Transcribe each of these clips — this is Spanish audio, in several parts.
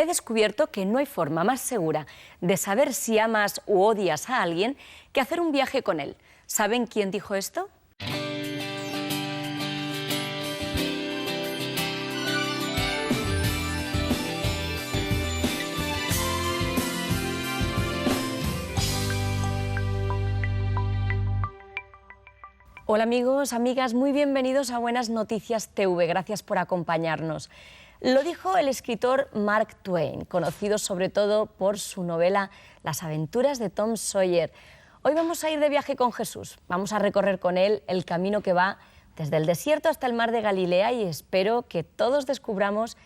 He descubierto que no hay forma más segura de saber si amas u odias a alguien que hacer un viaje con él. ¿Saben quién dijo esto? Hola amigos, amigas, muy bienvenidos a Buenas Noticias TV. Gracias por acompañarnos. Lo dijo el escritor Mark Twain, conocido sobre todo por su novela Las aventuras de Tom Sawyer. Hoy vamos a ir de viaje con Jesús. Vamos a recorrer con él el camino que va desde el desierto hasta el mar de Galilea y espero que todos descubramos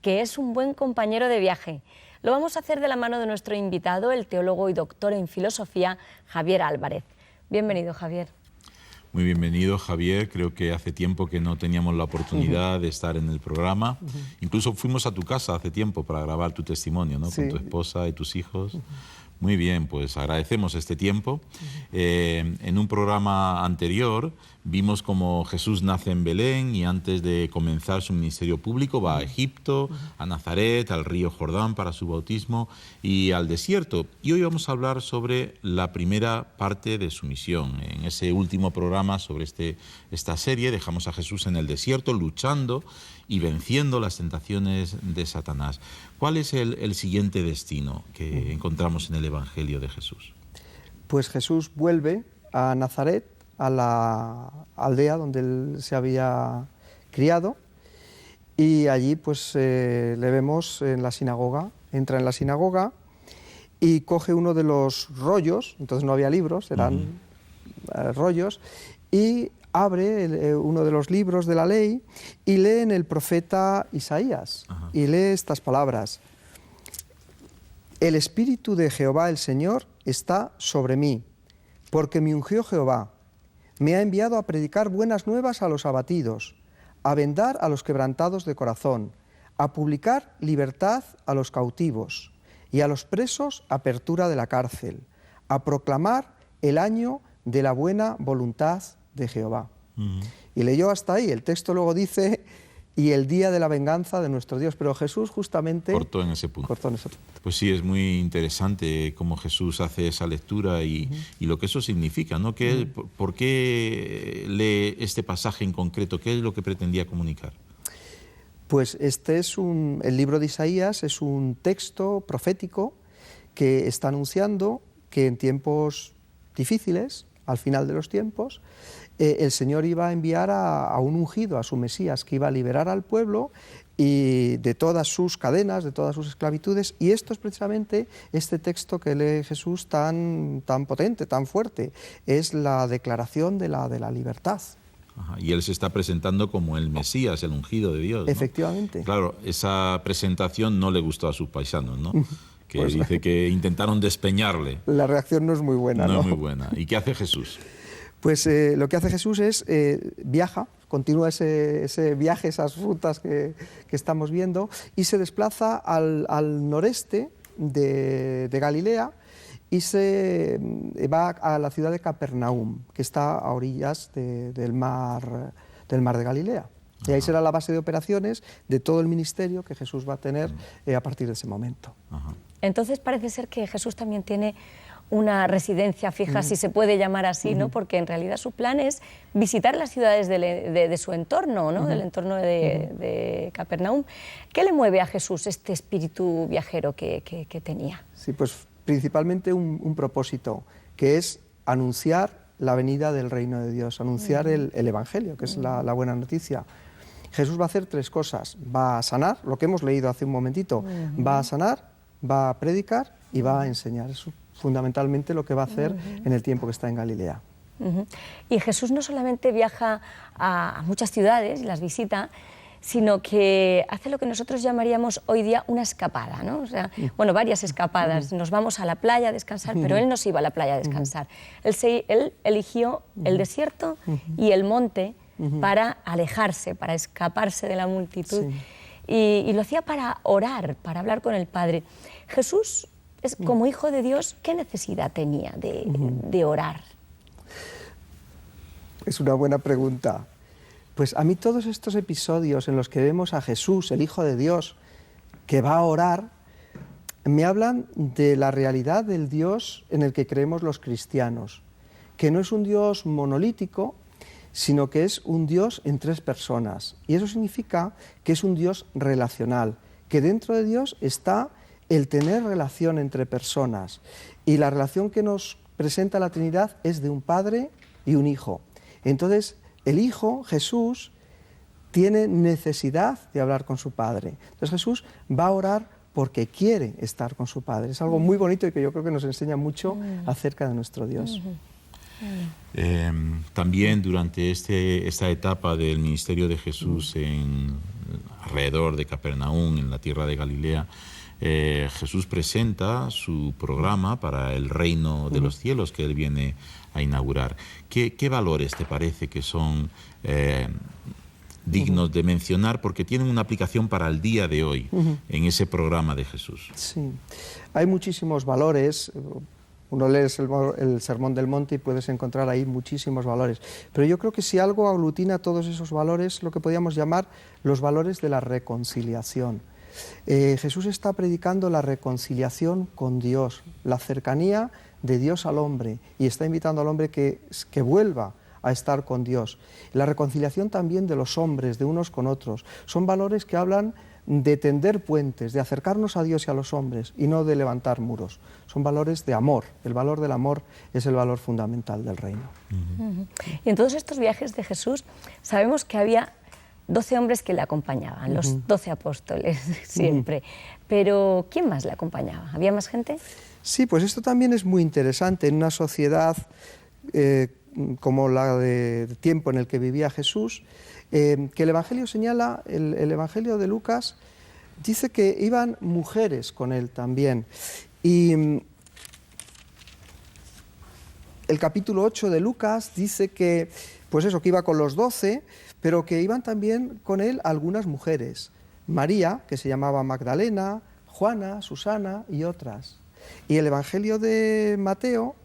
que es un buen compañero de viaje. Lo vamos a hacer de la mano de nuestro invitado, el teólogo y doctor en filosofía, Javier Álvarez. Bienvenido, Javier. Muy bienvenido, Javier. Creo que hace tiempo que no teníamos la oportunidad de estar en el programa. Incluso fuimos a tu casa hace tiempo para grabar tu testimonio, ¿no? Sí. Con tu esposa y tus hijos. Muy bien, pues agradecemos este tiempo. En un programa anterior vimos cómo Jesús nace en Belén y antes de comenzar su ministerio público va a Egipto, a Nazaret, al río Jordán para su bautismo y al desierto. Y hoy vamos a hablar sobre la primera parte de su misión. En ese último programa sobre esta serie dejamos a Jesús en el desierto luchando y venciendo las tentaciones de Satanás. ¿Cuál es el siguiente destino que encontramos en el Evangelio de Jesús? Pues Jesús vuelve a Nazaret, a la aldea donde él se había criado, y allí pues le vemos en la sinagoga. Entra en la sinagoga y coge uno de los rollos, entonces no había libros, eran rollos, y abre uno de los libros de la ley y lee en el profeta Isaías. Y lee estas palabras: El Espíritu de Jehová el Señor está sobre mí, porque me ungió Jehová. Me ha enviado a predicar buenas nuevas a los abatidos, a vendar a los quebrantados de corazón, a publicar libertad a los cautivos y a los presos apertura de la cárcel, a proclamar el año de la buena voluntad de Jehová. Y leyó hasta ahí. El texto luego dice: y el día de la venganza de nuestro Dios. Pero Jesús justamente cortó en ese punto. Pues sí, es muy interesante cómo Jesús hace esa lectura y lo que eso significa, ¿no? ¿Por qué lee este pasaje en concreto? ¿Qué es lo que pretendía comunicar? Pues el libro de Isaías es un texto profético que está anunciando que en tiempos difíciles, al final de los tiempos, el Señor iba a enviar a un ungido, a su Mesías, que iba a liberar al pueblo y de todas sus cadenas, de todas sus esclavitudes. Y esto es precisamente este texto que lee Jesús tan potente, tan fuerte. Es la declaración de la libertad. Y él se está presentando como el Mesías, el ungido de Dios, ¿no? Efectivamente. Claro, esa presentación no le gustó a sus paisanos, ¿no? Que pues, dice que intentaron despeñarle. La reacción no es muy buena, ¿no? No es muy buena. ¿Y qué hace Jesús? Pues lo que hace Jesús es viaja, continúa ese viaje, esas rutas que estamos viendo, y se desplaza al noreste de Galilea y se va a la ciudad de Capernaum, que está a orillas del mar de Galilea. Y ahí será la base de operaciones de todo el ministerio que Jesús va a tener a partir de ese momento. Entonces parece ser que Jesús también tiene una residencia fija, si se puede llamar así, ¿no? Porque en realidad su plan es visitar las ciudades de su entorno, ¿no? Del entorno de Capernaum. ¿Qué le mueve a Jesús este espíritu viajero que tenía? Sí, pues principalmente un propósito, que es anunciar la venida del reino de Dios, anunciar el Evangelio, que es la buena noticia. Jesús va a hacer tres cosas: va a sanar, lo que hemos leído hace un momentito, va a sanar, va a predicar y va a enseñar. Eso fundamentalmente lo que va a hacer en el tiempo que está en Galilea. Y Jesús no solamente viaja a muchas ciudades y las visita, sino que hace lo que nosotros llamaríamos hoy día una escapada, ¿no? O sea, bueno, varias escapadas. Nos vamos a la playa a descansar, pero él no se iba a la playa a descansar. Él eligió el desierto y el monte para alejarse, para escaparse de la multitud. Y lo hacía para orar, para hablar con el Padre. Jesús, como hijo de Dios, ¿qué necesidad tenía de orar? Es una buena pregunta. Pues a mí todos estos episodios en los que vemos a Jesús, el Hijo de Dios, que va a orar, me hablan de la realidad del Dios en el que creemos los cristianos, que no es un Dios monolítico, sino que es un Dios en 3 personas. Y eso significa que es un Dios relacional, que dentro de Dios está el tener relación entre personas. Y la relación que nos presenta la Trinidad es de un Padre y un Hijo. Entonces, el Hijo, Jesús, tiene necesidad de hablar con su Padre. Entonces Jesús va a orar porque quiere estar con su Padre. Es algo muy bonito y que yo creo que nos enseña mucho acerca de nuestro Dios. También durante esta etapa del ministerio de Jesús alrededor de Capernaum, en la tierra de Galilea, Jesús presenta su programa para el reino de los cielos que Él viene a inaugurar. ¿Qué valores te parece que son dignos de mencionar porque tienen una aplicación para el día de hoy en ese programa de Jesús? Sí, hay muchísimos valores. Uno lee el Sermón del Monte y puedes encontrar ahí muchísimos valores. Pero yo creo que si algo aglutina todos esos valores, lo que podríamos llamar los valores de la reconciliación. Jesús está predicando la reconciliación con Dios, la cercanía de Dios al hombre, y está invitando al hombre que vuelva a estar con Dios. La reconciliación también de los hombres, de unos con otros. Son valores que hablan de tender puentes, de acercarnos a Dios y a los hombres, y no de levantar muros. Son valores de amor. El valor del amor es el valor fundamental del reino. Y en todos estos viajes de Jesús sabemos que había 12 hombres que le acompañaban, los 12 apóstoles siempre. Pero ¿quién más le acompañaba? ¿Había más gente? Sí, pues esto también es muy interesante. En una sociedad como la de tiempo en el que vivía Jesús, que el Evangelio señala, el Evangelio de Lucas dice que iban mujeres con él también. Y el capítulo 8 de Lucas dice que, pues eso, que iba con los 12, pero que iban también con él algunas mujeres. María, que se llamaba Magdalena, Juana, Susana y otras. Y el Evangelio de Mateo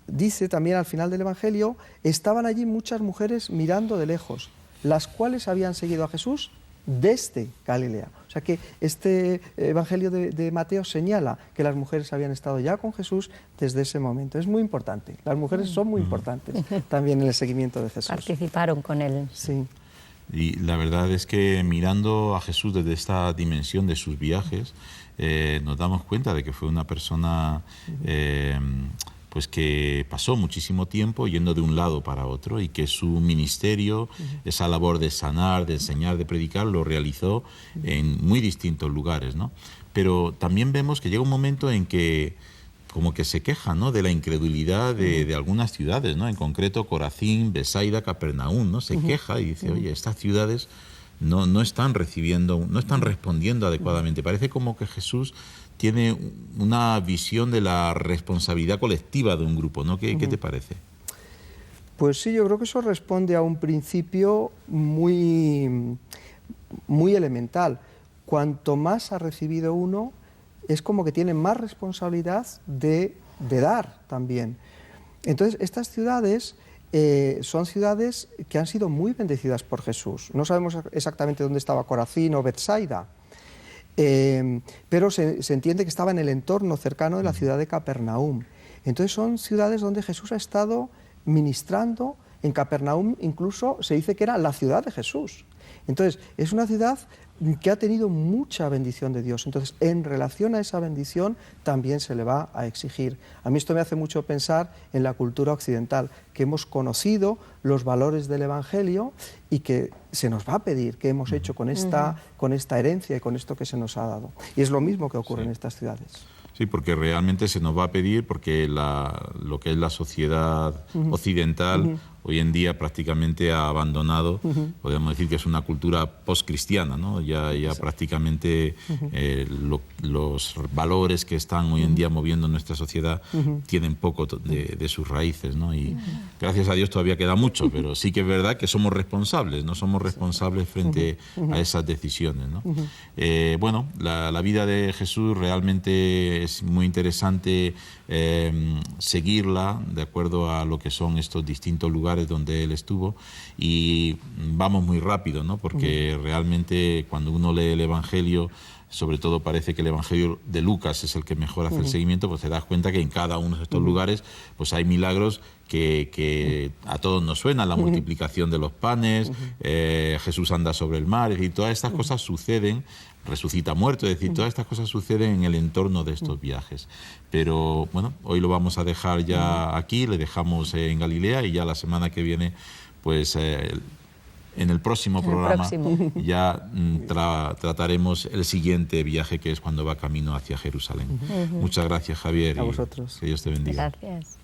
dice también al final del Evangelio, estaban allí muchas mujeres mirando de lejos, las cuales habían seguido a Jesús desde Galilea. O sea que este Evangelio de Mateo señala que las mujeres habían estado ya con Jesús desde ese momento. Es muy importante. Las mujeres son muy importantes también en el seguimiento de Jesús. Participaron con él. Sí. Y la verdad es que mirando a Jesús desde esta dimensión de sus viajes, nos damos cuenta de que fue una persona pues que pasó muchísimo tiempo yendo de un lado para otro y que su ministerio, esa labor de sanar, de enseñar, de predicar, lo realizó en muy distintos lugares, ¿no? Pero también vemos que llega un momento en que como que se queja, ¿no?, de la incredulidad de algunas ciudades, ¿no? En concreto Corazín, Besaida, Capernaum, ¿no? Se queja y dice, oye, estas ciudades no están recibiendo, no están respondiendo adecuadamente. Parece como que Jesús tiene una visión de la responsabilidad colectiva de un grupo, ¿no? ¿Qué te parece? Pues sí, yo creo que eso responde a un principio muy elemental. Cuanto más ha recibido uno, es como que tiene más responsabilidad de dar también. Entonces, estas ciudades son ciudades que han sido muy bendecidas por Jesús. No sabemos exactamente dónde estaba Corazín o Betsaida, pero se entiende que estaba en el entorno cercano de la ciudad de Capernaum. Entonces son ciudades donde Jesús ha estado ministrando. En Capernaum incluso se dice que era la ciudad de Jesús. Entonces es una ciudad que ha tenido mucha bendición de Dios. Entonces, en relación a esa bendición, también se le va a exigir. A mí esto me hace mucho pensar en la cultura occidental, que hemos conocido los valores del Evangelio y que se nos va a pedir qué hemos hecho con esta herencia y con esto que se nos ha dado. Y es lo mismo que ocurre en estas ciudades. Sí, porque realmente se nos va a pedir, porque lo que es la sociedad occidental hoy en día prácticamente ha abandonado, podemos decir que es una cultura postcristiana, ¿no? Ya prácticamente los valores que están hoy en día moviendo nuestra sociedad tienen poco de sus raíces, ¿no? Y gracias a Dios todavía queda mucho, pero sí que es verdad que somos responsables, no somos responsables frente a esas decisiones, ¿no? Bueno, la vida de Jesús realmente es muy interesante seguirla de acuerdo a lo que son estos distintos lugares donde él estuvo, y vamos muy rápido, ¿no? Porque realmente cuando uno lee el Evangelio sobre todo parece que el Evangelio de Lucas es el que mejor hace el seguimiento, pues te das cuenta que en cada uno de estos lugares pues hay milagros que a todos nos suenan, la multiplicación de los panes, Jesús anda sobre el mar, es decir, todas estas cosas suceden, resucita muerto, es decir, todas estas cosas suceden en el entorno de estos viajes. Pero bueno, hoy lo vamos a dejar ya aquí, le dejamos en Galilea y ya la semana que viene, pues en el próximo programa ya trataremos el siguiente viaje, que es cuando va camino hacia Jerusalén. Muchas gracias, Javier. A vosotros. Que Dios te bendiga. Gracias.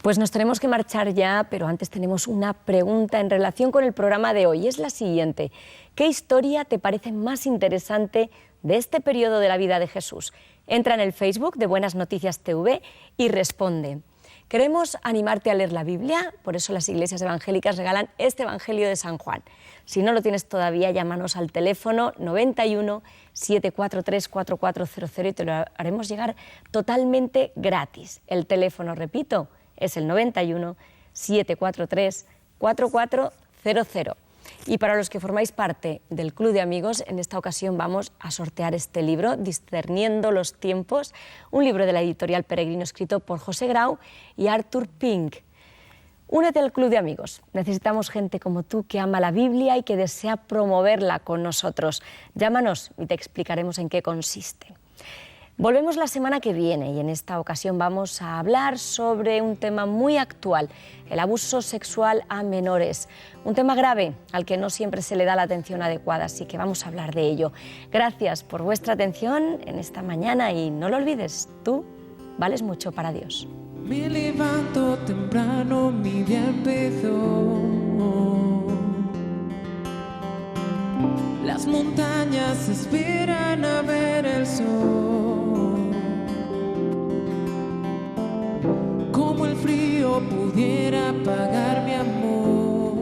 Pues nos tenemos que marchar ya, pero antes tenemos una pregunta en relación con el programa de hoy. Es la siguiente: ¿qué historia te parece más interesante de este periodo de la vida de Jesús? Entra en el Facebook de Buenas Noticias TV y responde. Queremos animarte a leer la Biblia, por eso las iglesias evangélicas regalan este Evangelio de San Juan. Si no lo tienes todavía, llámanos al teléfono 91 743 4400 y te lo haremos llegar totalmente gratis. El teléfono, repito, es el 91 743 4400. Y para los que formáis parte del Club de Amigos, en esta ocasión vamos a sortear este libro, Discerniendo los tiempos, un libro de la editorial Peregrino escrito por José Grau y Arthur Pink. Únete al Club de Amigos. Necesitamos gente como tú que ama la Biblia y que desea promoverla con nosotros. Llámanos y te explicaremos en qué consiste. Volvemos la semana que viene y en esta ocasión vamos a hablar sobre un tema muy actual, el abuso sexual a menores. Un tema grave al que no siempre se le da la atención adecuada, así que vamos a hablar de ello. Gracias por vuestra atención en esta mañana y no lo olvides, tú vales mucho para Dios. Me levanto temprano, mi día empezó. Las montañas esperan a ver el sol. Como el frío pudiera apagar mi amor.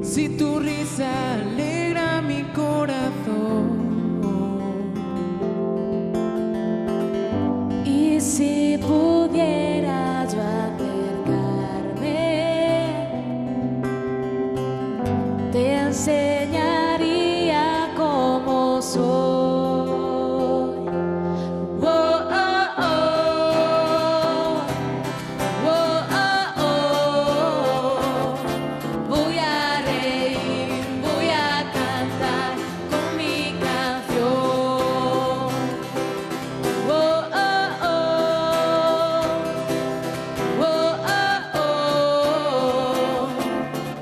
Si tu risa alegra mi corazón. Y si pudiera yo acercarme, te enseñaría cómo soy. Voy a reír, voy a cantar con mi canción.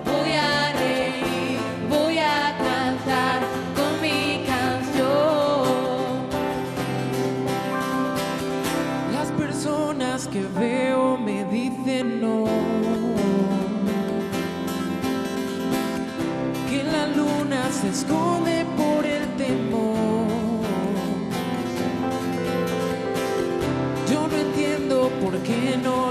Voy a reír, voy a cantar con mi canción. Las personas que veo me dicen no, que la luna se esconde por el temor. Yo no entiendo por qué no